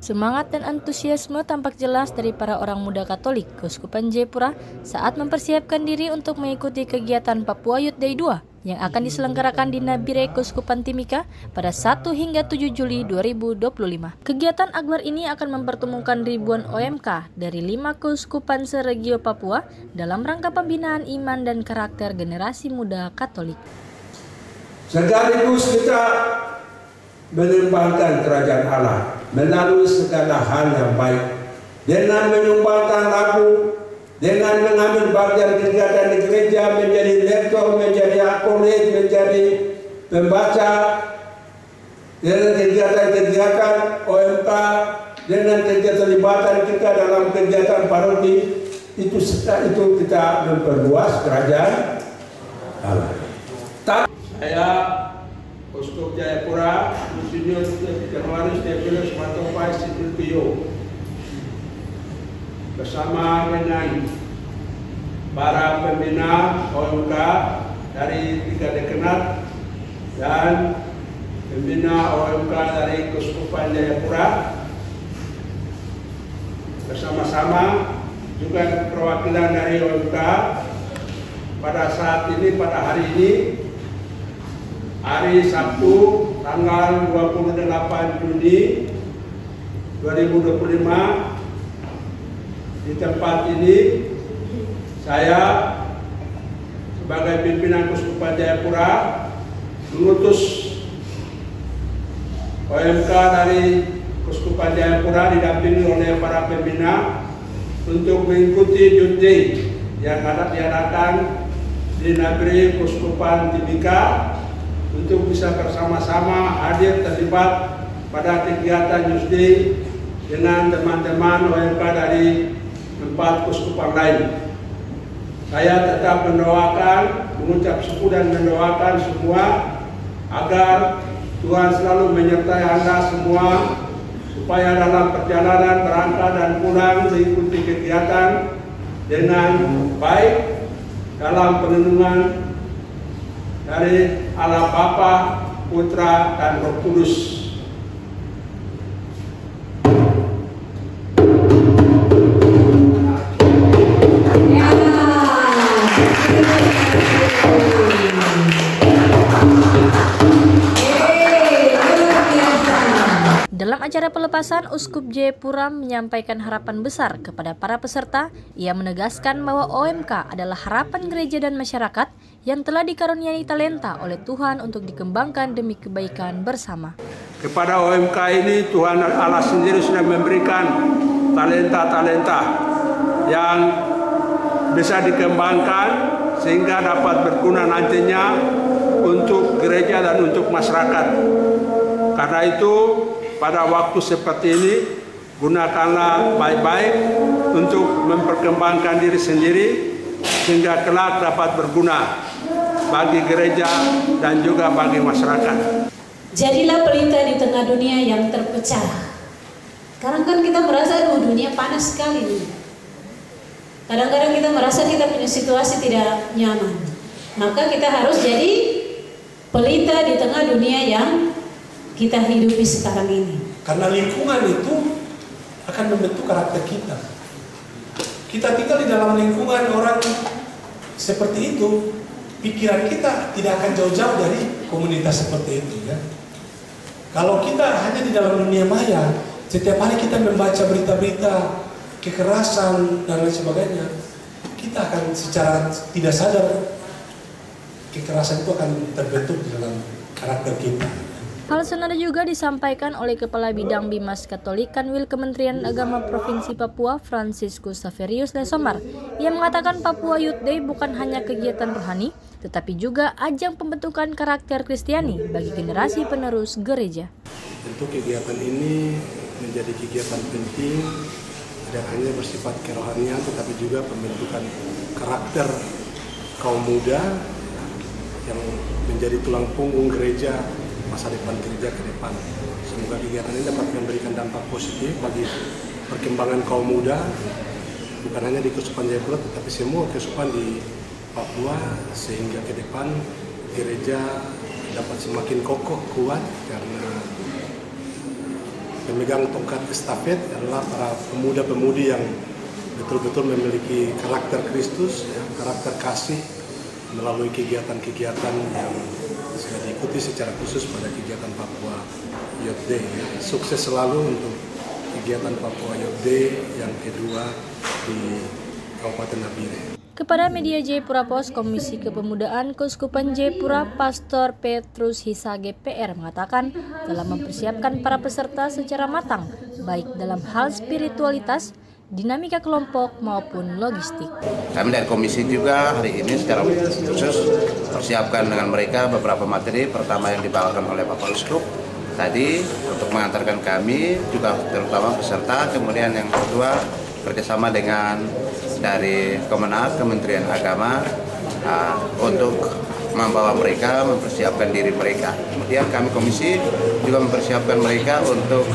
Semangat dan antusiasme tampak jelas dari para orang muda Katolik Keuskupan Jayapura saat mempersiapkan diri untuk mengikuti kegiatan Papua Youth Day 2 yang akan diselenggarakan di Nabire Keuskupan Timika pada 1 hingga 7 Juli 2025. Kegiatan akbar ini akan mempertemukan ribuan OMK dari 5 keuskupan seregio Papua dalam rangka pembinaan iman dan karakter generasi muda Katolik. Sekaligus kita menyumbangkan kerajaan Allah melalui segala hal yang baik dengan menyumbangkan lagu, dengan mengambil bagian kegiatan di gereja, menjadi lektor, menjadi akolit, menjadi pembaca, dengan kegiatan-kegiatan OMK, dengan keterlibatan kita dalam kegiatan parodi, itu kita memperluas kerajaan Allah. Saya Uskup Jayapura, Monsinyur Terwaris Theophilus Matopai Sidulpio, bersama dengan para pembina OMK dari 3 dekanat dan pembina OMK dari Keuskupan Jayapura, bersama-sama juga perwakilan dari OMK pada saat ini, pada hari ini, hari Sabtu tanggal 28 Juni 2025 di tempat ini saya sebagai pimpinan Keuskupan Jayapura mengutus OMK dari Keuskupan Jayapura didampingi oleh para pembina untuk mengikuti Youth Day yang akan diadakan di Nabire Keuskupan Timika untuk bisa bersama-sama hadir terlibat pada kegiatan Youth Day dengan teman-teman OMK dari 4 keuskupan lain. Saya tetap mendoakan, mengucap syukur dan mendoakan semua agar Tuhan selalu menyertai Anda semua supaya dalam perjalanan berangkat dan pulang mengikuti kegiatan dengan baik dalam perlindungan dari Allah Bapa, Putra, dan Roh Kudus. Dalam acara pelepasan, Uskup Jayapura menyampaikan harapan besar kepada para peserta. Ia menegaskan bahwa OMK adalah harapan gereja dan masyarakat yang telah dikaruniai talenta oleh Tuhan untuk dikembangkan demi kebaikan bersama. Kepada OMK ini Tuhan Allah sendiri sudah memberikan talenta-talenta yang bisa dikembangkan sehingga dapat berguna nantinya untuk gereja dan untuk masyarakat. Karena itu pada waktu seperti ini gunakanlah baik-baik untuk memperkembangkan diri sendiri sehingga kelak dapat berguna bagi gereja dan juga bagi masyarakat. Jadilah pelita di tengah dunia yang terpecah. Sekarang kan kita merasa dunia panas sekali nih. Kadang-kadang kita merasa kita punya situasi tidak nyaman. Maka kita harus jadi pelita di tengah dunia yang kita hidupi sekarang ini. Karena lingkungan itu akan membentuk karakter kita. Kita tinggal di dalam lingkungan orang seperti itu, pikiran kita tidak akan jauh-jauh dari komunitas seperti itu, ya. Kalau kita hanya di dalam dunia maya, setiap hari kita membaca berita-berita kekerasan dan lain sebagainya, kita akan secara tidak sadar kekerasan itu akan terbentuk di dalam karakter kita. Hal senada juga disampaikan oleh Kepala Bidang Bimas Katolik Kanwil Kementerian Agama Provinsi Papua, Franciscus Saverius Lesomar. Ia mengatakan Papua Youth Day bukan hanya kegiatan rohani, tetapi juga ajang pembentukan karakter Kristiani bagi generasi penerus gereja. Tentu kegiatan ini menjadi kegiatan penting, tidak hanya bersifat kerohanian, tetapi juga pembentukan karakter kaum muda yang menjadi tulang punggung gereja, masa depan gereja ke depan. Semoga kegiatan ini dapat memberikan dampak positif bagi perkembangan kaum muda, bukan hanya di Keuskupan Jayapura, tetapi semua keuskupan di Papua, sehingga ke depan gereja dapat semakin kokoh, kuat, karena pemegang tongkat estafet adalah para pemuda-pemudi yang betul-betul memiliki karakter Kristus, ya, karakter kasih melalui kegiatan-kegiatan yang sudah diikuti secara khusus pada kegiatan Papua Youth Day. Ya. Sukses selalu untuk kegiatan Papua Youth Day yang kedua di Kabupaten Nabire. Kepada media Jayapura Post, Komisi Kepemudaan Keuskupan Jayapura, Pastor Petrus Hisage PR mengatakan telah mempersiapkan para peserta secara matang, baik dalam hal spiritualitas, dinamika kelompok maupun logistik. Kami dari komisi juga hari ini secara khusus persiapkan dengan mereka beberapa materi. Pertama yang dibawakan oleh Bapak Uskup tadi untuk mengantarkan kami juga terutama peserta. Kemudian yang kedua kerjasama dengan dari Kemenak, Kementerian Agama untuk membawa mereka mempersiapkan diri mereka. Kemudian kami komisi juga mempersiapkan mereka untuk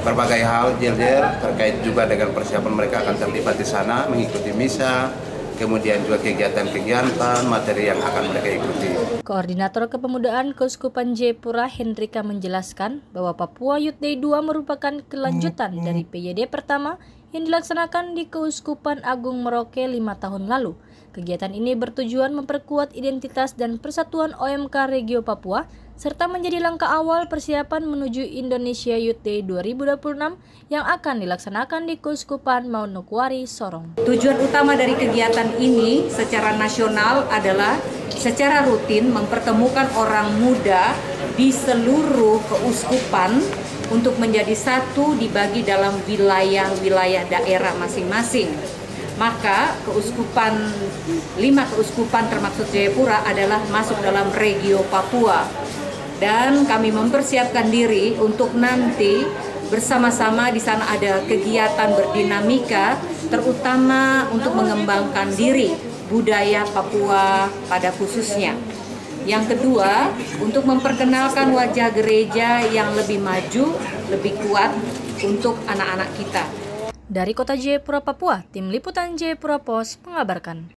berbagai hal jel-jel terkait juga dengan persiapan mereka akan terlibat di sana mengikuti misa, kemudian juga kegiatan-kegiatan materi yang akan mereka ikuti. Koordinator Kepemudaan Keuskupan Jayapura Hendrika menjelaskan bahwa Papua Youth Day 2 merupakan kelanjutan dari PYD pertama yang dilaksanakan di Keuskupan Agung Merauke 5 tahun lalu. Kegiatan ini bertujuan memperkuat identitas dan persatuan OMK Regio Papua, serta menjadi langkah awal persiapan menuju Indonesia Youth Day 2026 yang akan dilaksanakan di Keuskupan Manokwari, Sorong. Tujuan utama dari kegiatan ini secara nasional adalah secara rutin mempertemukan orang muda di seluruh keuskupan untuk menjadi satu dibagi dalam wilayah-wilayah daerah masing-masing. Maka keuskupan 5 keuskupan termasuk Jayapura adalah masuk dalam Regio Papua. Dan kami mempersiapkan diri untuk nanti bersama-sama di sana ada kegiatan berdinamika, terutama untuk mengembangkan diri budaya Papua pada khususnya. Yang kedua, untuk memperkenalkan wajah gereja yang lebih maju, lebih kuat untuk anak-anak kita. Dari Kota Jayapura, Papua, Tim Liputan Jayapura Post mengabarkan.